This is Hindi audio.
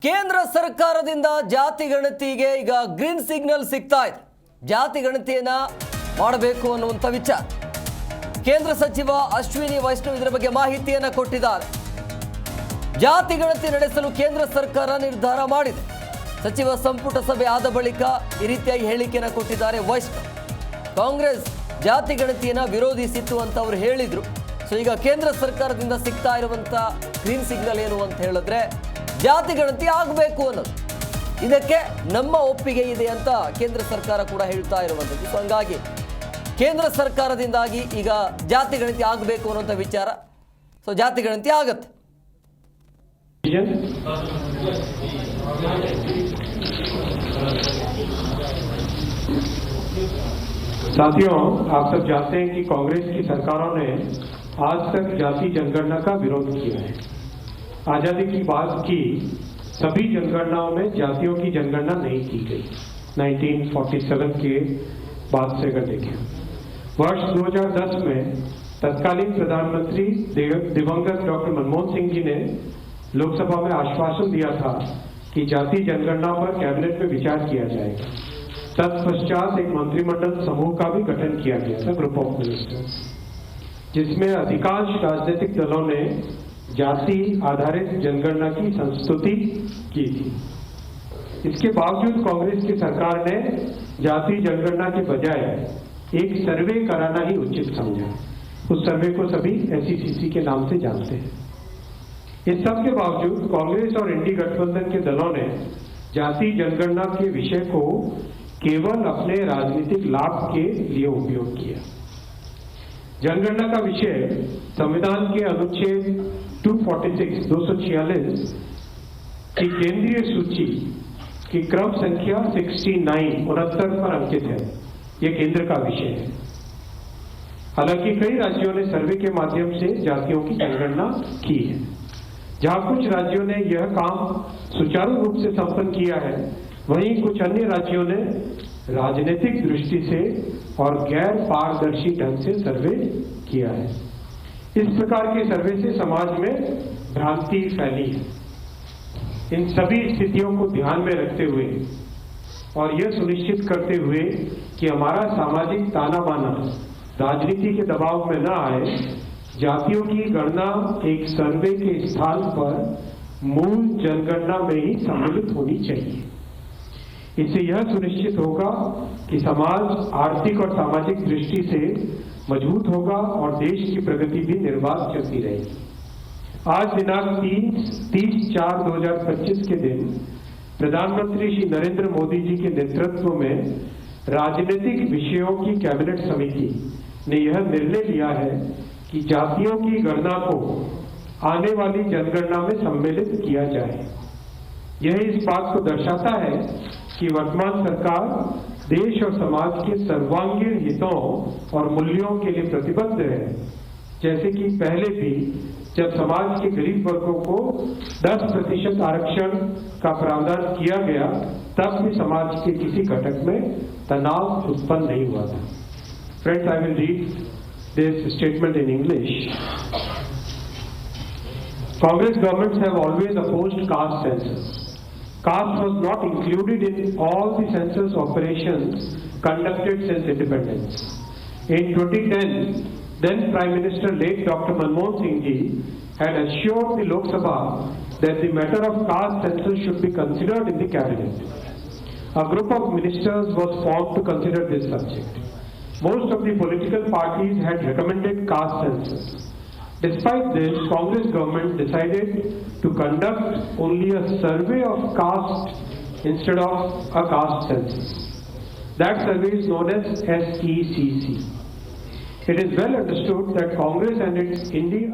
ಕೇಂದ್ರ ಸರ್ಕಾರದಿಂದ ಜಾತಿ ಗಣತಿಗೆ ಈಗ ಗ್ರೀನ್ ಸಿಗ್ನಲ್ ಸಿಗ್ತಾ ಇದೆ. ಜಾತಿ ಗಣತಿಯನ್ನ ಮಾಡಬೇಕು ಅನ್ನುವಂತ ವಿಚಾರ ಕೇಂದ್ರ ಸಚಿವ ಅಶ್ವಿನಿ ವೈಷ್ಣವ್ ಇದರ ಬಗ್ಗೆ ಮಾಹಿತಿಯನ್ನ ಕೊಟ್ಟಿದ್ದಾರೆ. ಜಾತಿ ಗಣತಿ ನಡೆಸಲು ಕೇಂದ್ರ ಸರ್ಕಾರ ನಿರ್ಧಾರ ಮಾಡಿದೆ. ಸಚಿವ ಸಂಪುಟ ಸಭೆ ಆದ ಬಳಿಕ ಈ ರೀತಿಯಾಗಿ ಹೇಳಿಕೆಯನ್ನು ಕೊಟ್ಟಿದ್ದಾರೆ ವೈಷ್ಣವ್. ಕಾಂಗ್ರೆಸ್ ಜಾತಿ ಗಣತಿಯನ್ನ ವಿರೋಧಿಸಿತ್ತು ಅಂತ ಅವರು ಹೇಳಿದ್ರು. ಸೊ ಈಗ ಕೇಂದ್ರ ಸರ್ಕಾರದಿಂದ ಸಿಗ್ತಾ ಇರುವಂತ ಗ್ರೀನ್ ಸಿಗ್ನಲ್ ಏನು ಅಂತ ಹೇಳಿದ್ರೆ ಜಾತಿ ಗಣತಿ ಆಗಬೇಕು ಅನ್ನೋದು. ಇದಕ್ಕೆ ನಮ್ಮ ಒಪ್ಪಿಗೆ ಇದೆ ಅಂತ ಕೇಂದ್ರ ಸರ್ಕಾರ ಕೂಡ ಹೇಳ್ತಾ ಇರುವಂಥದ್ದು. ಸೊ ಹಂಗಾಗಿ ಕೇಂದ್ರ ಸರ್ಕಾರದಿಂದಾಗಿ ಈಗ ಜಾತಿ ಗಣತಿ ಆಗಬೇಕು ಅನ್ನೋಂಥ ವಿಚಾರ. ಸೊ ಜಾತಿ ಗಣತಿ ಆಗತ್ತೆ. साथियों, आप सब जानते हैं कि कांग्रेस की सरकारों ने आज तक जाति जनगणना का विरोध किया है। आजादी की बात की सभी जनगणनाओं में जातियों की जनगणना नहीं की गई। 1947 के बाद से अगर देखें, वर्ष 2010 में तत्कालीन प्रधानमंत्री दिवंगत डॉक्टर मनमोहन सिंह जी ने लोकसभा में आश्वासन दिया था कि जाति जनगणना पर कैबिनेट में विचार किया जाएगा। तत्पश्चात एक मंत्रिमंडल समूह का भी गठन किया गया था, ग्रुप ऑफ मिनिस्टर्स, जिसमें अधिकांश राजनीतिक दलों ने जाति आधारित जनगणना की संस्तुति की थी। इसके बावजूद कांग्रेस की सरकार ने जाति जनगणना के बजाय एक सर्वे कराना ही उचित समझा। उस सर्वे को सभी SECC के नाम से जानते हैं। इस सब के बावजूद कांग्रेस और इंडी गठबंधन के दलों ने जाति जनगणना के विषय को केवल अपने राजनीतिक लाभ के लिए उपयोग किया। जनगणना का विषय संविधान के अनुच्छेद 246 की केंद्रीय सूची की क्रम संख्या 69 पर अंकित है। यह केंद्र का विषय है। हालांकि कई राज्यों ने सर्वे के माध्यम से जातियों की जनगणना की है। जहां कुछ राज्यों ने यह काम सुचारू रूप से संपन्न किया है, वहीं कुछ अन्य राज्यों ने राजनीतिक दृष्टि से और गैर पारदर्शी ढंग से सर्वे किया है। इस प्रकार के सर्वे से समाज में भ्रांति फैली है। इन सभी स्थितियों को ध्यान में रखते हुए और यह सुनिश्चित करते हुए कि हमारा सामाजिक ताना बाना राजनीति के दबाव में न आए, जातियों की गणना एक सर्वे के स्थान पर मूल जनगणना में ही सम्मिलित होनी चाहिए। इससे यह सुनिश्चित होगा कि समाज आर्थिक और सामाजिक दृष्टि से मजबूत होगा और देश की प्रगति भी निर्बाध चलती रहेगी। आज दिनांक 30/4/2025 के दिन प्रधानमंत्री श्री नरेंद्र मोदी जी के नेतृत्व में राजनीतिक विषयों की कैबिनेट समिति ने यह निर्णय लिया है कि जातियों की गणना को आने वाली जनगणना में सम्मिलित किया जाए। यह इस बात को दर्शाता है कि वर्तमान सरकार देश और समाज के सर्वांगीण हितों और मूल्यों के लिए प्रतिबद्ध है। जैसे कि पहले भी जब समाज के गरीब वर्गों को 10% आरक्षण का प्रावधान किया गया, तब भी समाज के किसी घटक में तनाव उत्पन्न नहीं हुआ था। Friends, I will read this statement in English. Congress governments have always opposed caste census. Caste was not included in all the census operations conducted since independence. In 2010, then Prime Minister late Dr. Manmohan Singh ji had assured the Lok Sabha that the matter of caste census should be considered in the cabinet. A group of ministers was formed to consider this subject. Most of the political parties had recommended caste census. Despite this, Congress government decided to conduct only a survey of caste instead of a caste census. That survey is known as SECC. It is well understood that Congress and its India